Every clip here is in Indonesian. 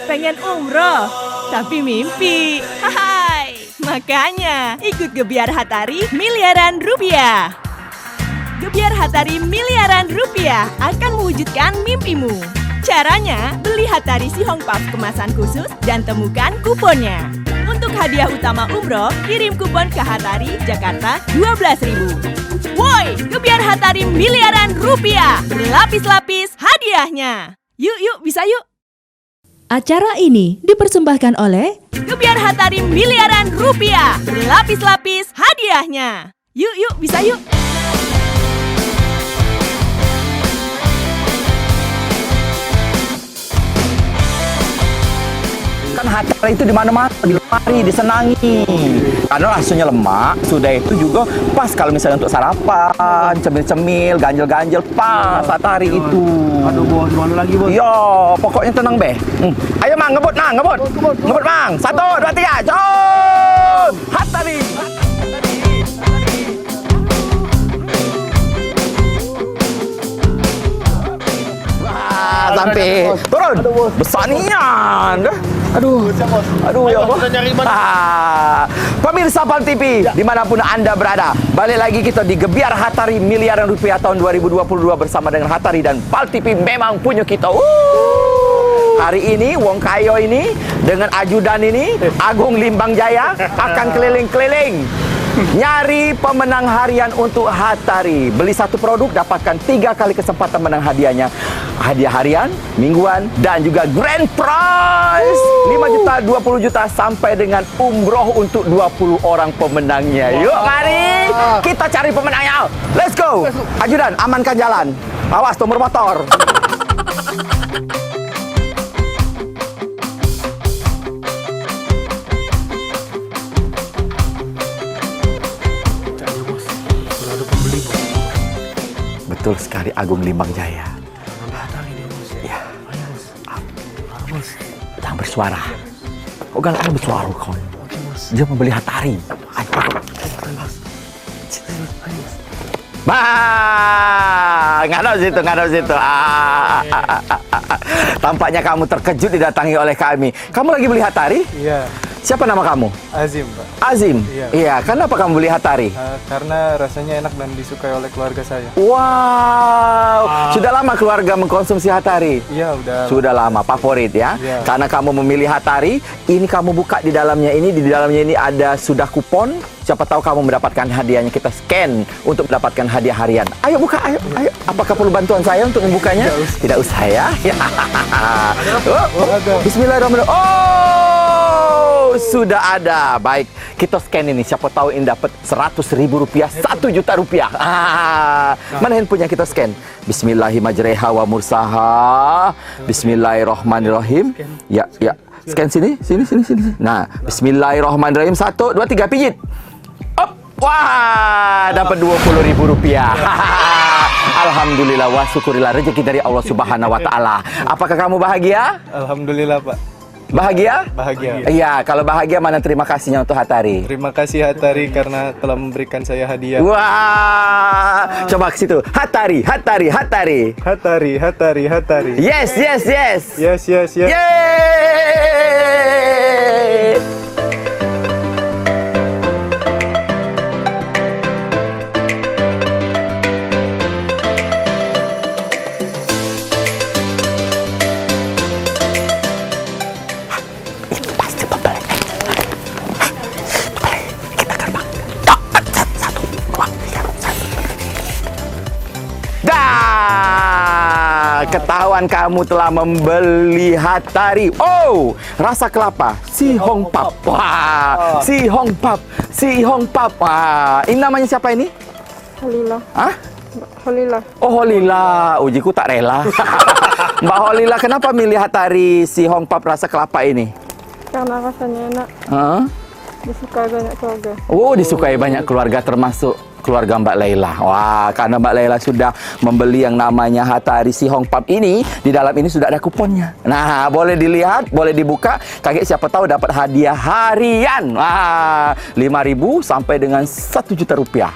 Pengen umroh, tapi mimpi. Hai, makanya ikut Gebiar Hatari miliaran rupiah. Gebiar Hatari miliaran rupiah akan mewujudkan mimpimu. Caranya, beli Hatari Si Hong Puff kemasan khusus dan temukan kuponnya. Untuk hadiah utama umroh, kirim kupon ke Hatari, Jakarta 12.000. Woi, Gebiar Hatari miliaran rupiah. Berlapis-lapis hadiahnya. Yuk, bisa yuk. Acara ini dipersembahkan oleh Gebiar Hatari miliaran rupiah. Berlapis-lapis hadiahnya. Yuk, bisa yuk. Kan Hatari itu di mana-mana, di lemari, disenangi. Karena rasunya lemak, sudah itu juga pas kalau misalnya untuk sarapan, cemil-cemil, ganjel-ganjel, pas Hatari itu. Aduh bos, mana lagi bos? Yo, pokoknya tenang be. Ayo mang, ngebut mang, ngebut. Ngebut mang. 1, 2, 3, jom! Hatari. Wah, sampai turun. Besar nian. Aduh, ya Allah. Pemirsa PAL TV, dimanapun Anda berada, balik lagi kita di Gebiar Hatari miliaran rupiah tahun 2022 bersama dengan Hatari dan PAL TV memang punya kita. Hari ini Wong Kayo ini dengan ajudan ini Agung Limbang Jaya akan keliling-keliling nyari pemenang harian untuk Hatari. Beli satu produk dapatkan 3 kali kesempatan menang hadiahnya. Hadiah harian, mingguan, dan juga grand prize 5 juta, 20 juta sampai dengan umroh untuk 20 orang pemenangnya. Yuk mari kita cari pemenangnya. Let's go. Ajudan, amankan jalan. Awas nomor motor. Betul sekali Agung Limbang Jaya. Ya. Jangan bersuara. Kok galaknya bersuara kawan? Dia membeli Hatari. Ayo. Nggak ada situ. Tampaknya kamu terkejut didatangi oleh kami. Kamu lagi beli Hatari? Iya. Siapa nama kamu? Azim, Pak. Azim? Iya. Kenapa kamu beli Hatari? Karena rasanya enak dan disukai oleh keluarga saya. Wow. Sudah lama keluarga mengkonsumsi Hatari? Iya, udah. Sudah lama, favorit ya? Iya. Karena kamu memilih Hatari, ini kamu buka di dalamnya ini, ada sudah kupon. Siapa tahu kamu mendapatkan hadiahnya, kita scan untuk mendapatkan hadiah harian. Ayo buka, ayo. Apakah perlu bantuan saya untuk membukanya? Tidak usah ya. Bismillahirrahmanirrahim. Oh, sudah ada. Baik, kita scan ini. Siapa tahu ini dapat 100.000 rupiah, 1 juta rupiah. Mana handphonenya kita scan? Bismillahirrahmanirrahim wa mursaha. Bismillahirrahmanirrahim. Ya. Scan sini. Nah, bismillahirrahmanirrahim. 1, 2, 3, pijit. Op. Wah, dapat 20.000 rupiah. Alhamdulillah wa syukurillah, rezeki dari Allah Subhanahu wa taala. Apakah kamu bahagia? Alhamdulillah, Pak. Bahagia? Bahagia. Iya, kalau bahagia mana terima kasihnya untuk Hatari? Terima kasih Hatari karena telah memberikan saya hadiah. Wah, coba ke situ. Hatari. Hatari. Yes. Yes. Yeay! Ketahuan kamu telah membeli Hatari. Oh, rasa kelapa Si Hong Puff. Wah, Si Hong Puff. Wah, ini namanya siapa ini? Holila. Hah? Holila. Oh, Holila. Ujiku tak rela. Mbak Holila, kenapa milih Hatari Si Hong Puff rasa kelapa ini? Karena rasanya enak. Disukai banyak keluarga. Oh, disukai banyak keluarga termasuk keluarga Mbak Laila. Wah, karena Mbak Laila sudah membeli yang namanya Hatari Si Hong Puff ini, di dalam ini sudah ada kuponnya. Nah, boleh dilihat, boleh dibuka. Kaget siapa tahu dapat hadiah harian. Wah, 5.000 sampai dengan 1 juta rupiah.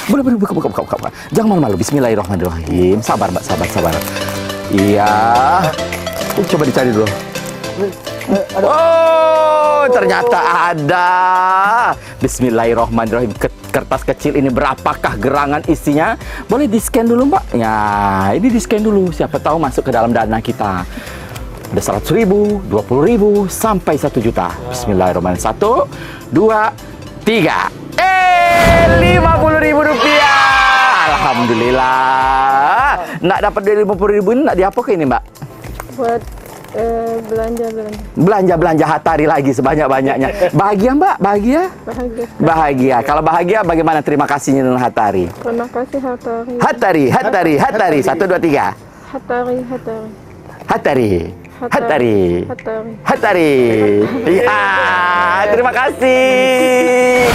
Boleh buka. Jangan malu-malu. Bismillahirrahmanirrahim. Sabar, Mbak, sabar. Iya. Coba dicari dulu. Oh, ternyata ada. Bismillahirrahmanirrahim. Kertas kecil ini berapakah gerangan isinya? Boleh di-scan dulu, Mbak? Ya, ini di-scan dulu. Siapa tahu masuk ke dalam dana kita. Ada 100.000, 20.000, sampai 1 juta. Bismillahirrahmanirrahim. 1, 2, 3. 50.000 rupiah. Alhamdulillah. Nak dapat dari 50.000 ini nak diapa ke ini, Mbak? Buat belanja. Belanja Hatari lagi sebanyak-banyaknya. Bahagia, Mbak? Bahagia? Bahagia. Bahagia. Kalau bahagia bagaimana terima kasihnya dengan Hatari? Terima kasih Hatari. Hatari. 1, 2, 3. Hatari. Ya, terima kasih.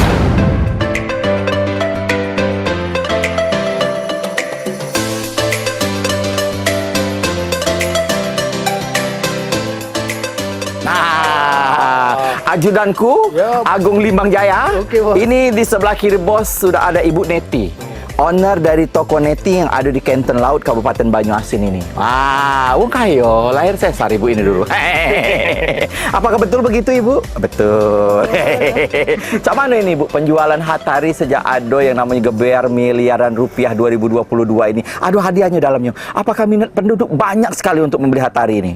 Ajudanku Agung Limbang Jaya. Ini di sebelah kiri bos sudah ada Ibu Neti, owner dari toko Neti yang ada di Kenten Laut, Kabupaten Banyuasin ini. Wong kayo, lahir sesar ibu ini dulu. Apakah betul begitu, Ibu? Betul. Cak mana ini, Bu, penjualan Hatari sejak ada yang namanya geber miliaran rupiah 2022 ini? Aduh, hadiahnya dalamnya. Apakah minat penduduk banyak sekali untuk membeli Hatari ini?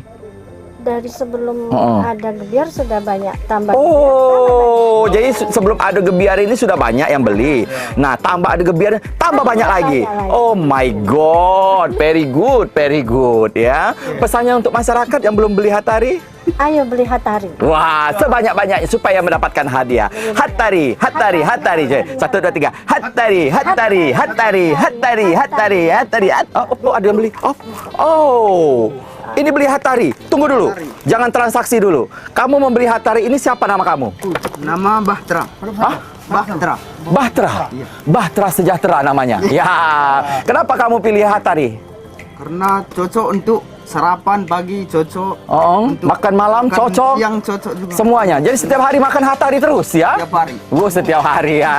Dari sebelum ada gebiar sudah banyak tambah. Oh, jadi sebelum ada gebiar ini sudah banyak yang beli. Nah, tambah ada gebiar, tambah banyak lagi. Oh my God, very good ya. Pesannya untuk masyarakat yang belum beli Hatari? Ayo beli Hatari. Wah, sebanyak-banyaknya supaya mendapatkan hadiah. Hatari. 1, 2, 3. Hatari. Oh, ada yang beli. Oh. Ini beli Hatari. Tunggu dulu. Jangan transaksi dulu. Kamu membeli Hatari ini, siapa nama kamu? Nama Bahtera. Hah? Bahtera Sejahtera namanya. Ya. Kenapa kamu pilih Hatari? Karena cocok untuk sarapan pagi, cocok untuk makan malam, cocok. Yang cocok juga. Semuanya. Jadi setiap hari makan Hatari terus ya? Setiap hari. Setiap hari ya.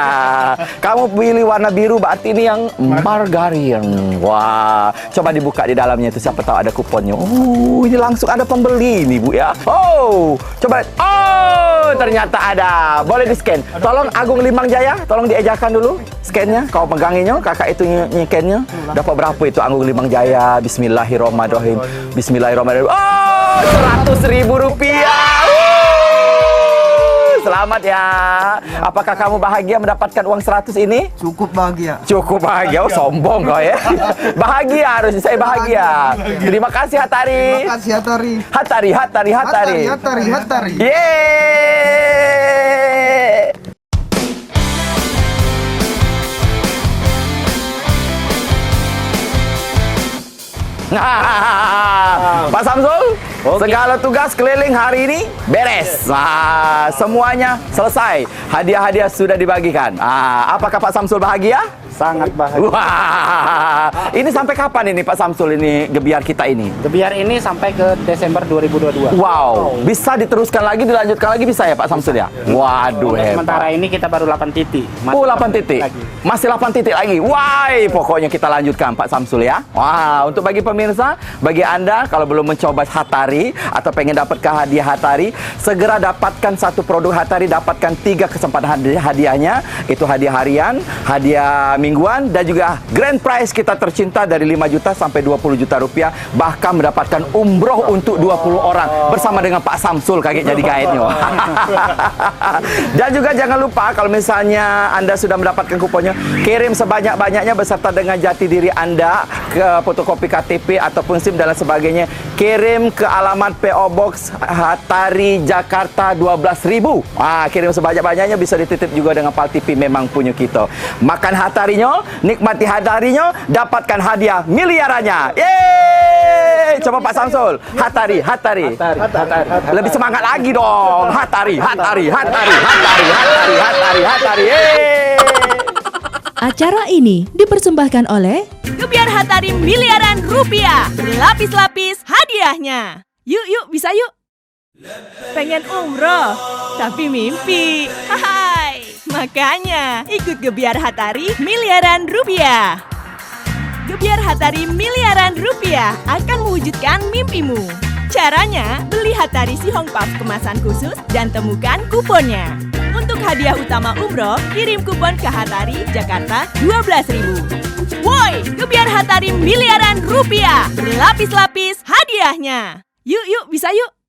Kamu pilih warna biru, berarti ini yang margarin. Wah, coba dibuka di dalamnya itu, siapa tahu ada kuponnya. Oh, ini langsung ada pembeli nih, Bu ya. Oh, coba. Oh, ternyata ada. Boleh di-scan. Tolong Agung Limbang Jaya, tolong diejakan dulu scan-nya. Kau peganginnya, kakak itu nyekennya. Dapat berapa itu Agung Limbang Jaya? Bismillahirrahmanirrahim. Oh, 100.000 rupiah. Selamat ya. Apakah kamu bahagia mendapatkan uang 100 ini? Cukup bahagia. Cukup bahagia. Oh, sombong kau ya. Bahagia, harus saya bahagia. Terima kasih Hatari. Terima kasih Hatari. Hatari. Yeay. Pak Samsul, segala tugas keliling hari ini beres. Semuanya selesai. Hadiah-hadiah sudah dibagikan. Apakah Pak Samsul bahagia? Sangat bahagia. Wah, ini sampai kapan ini Pak Samsul ini gebiar kita ini? Gebiar ini sampai ke Desember 2022. Wow, bisa diteruskan lagi, dilanjutkan lagi bisa ya Pak Samsul ya? Waduh, hebat. Sementara ini kita baru 8 titik. 8 titik. Masih 8 titik lagi. Wah, pokoknya kita lanjutkan Pak Samsul ya. Wah, untuk bagi pemirsa, bagi Anda kalau belum mencoba Hatari atau pengen dapat hadiah Hatari, segera dapatkan satu produk Hatari, dapatkan 3 kesempatan hadiahnya. Itu hadiah harian, hadiah mingguan, dan juga grand prize kita tercinta dari 5 juta sampai 20 juta rupiah, bahkan mendapatkan umroh untuk 20 orang bersama dengan Pak Samsul kakek jadi guide-nya. Dan juga jangan lupa kalau misalnya Anda sudah mendapatkan kuponnya, kirim sebanyak-banyaknya beserta dengan jati diri Anda ke fotokopi KTP ataupun SIM dan sebagainya. Kirim ke alamat PO Box Hatari Jakarta 12.000. Kirim sebanyak-banyaknya, bisa dititip juga dengan Pal TV, memang punya kita. Makan Hatarinya, nikmati Hatarinya, dapatkan hadiah miliarannya. Yeay! Coba Pak Samsul, Hatari. Lebih semangat lagi dong. Hatari. Yeay! Acara ini dipersembahkan oleh Gebiar Hatari miliaran rupiah. Berlapis-lapis hadiahnya. Yuk, bisa yuk. Pengen umroh, tapi mimpi. Hai, makanya ikut Gebiar Hatari miliaran rupiah. Gebiar Hatari miliaran rupiah akan mewujudkan mimpimu. Caranya, beli Hatari Si Hong Puff kemasan khusus dan temukan kuponnya. Untuk hadiah utama umroh, kirim kupon ke Hatari, Jakarta 12.000. Woi, gebiar Hatari miliaran rupiah. Berlapis-lapis hadiahnya. Yuk, bisa yuk.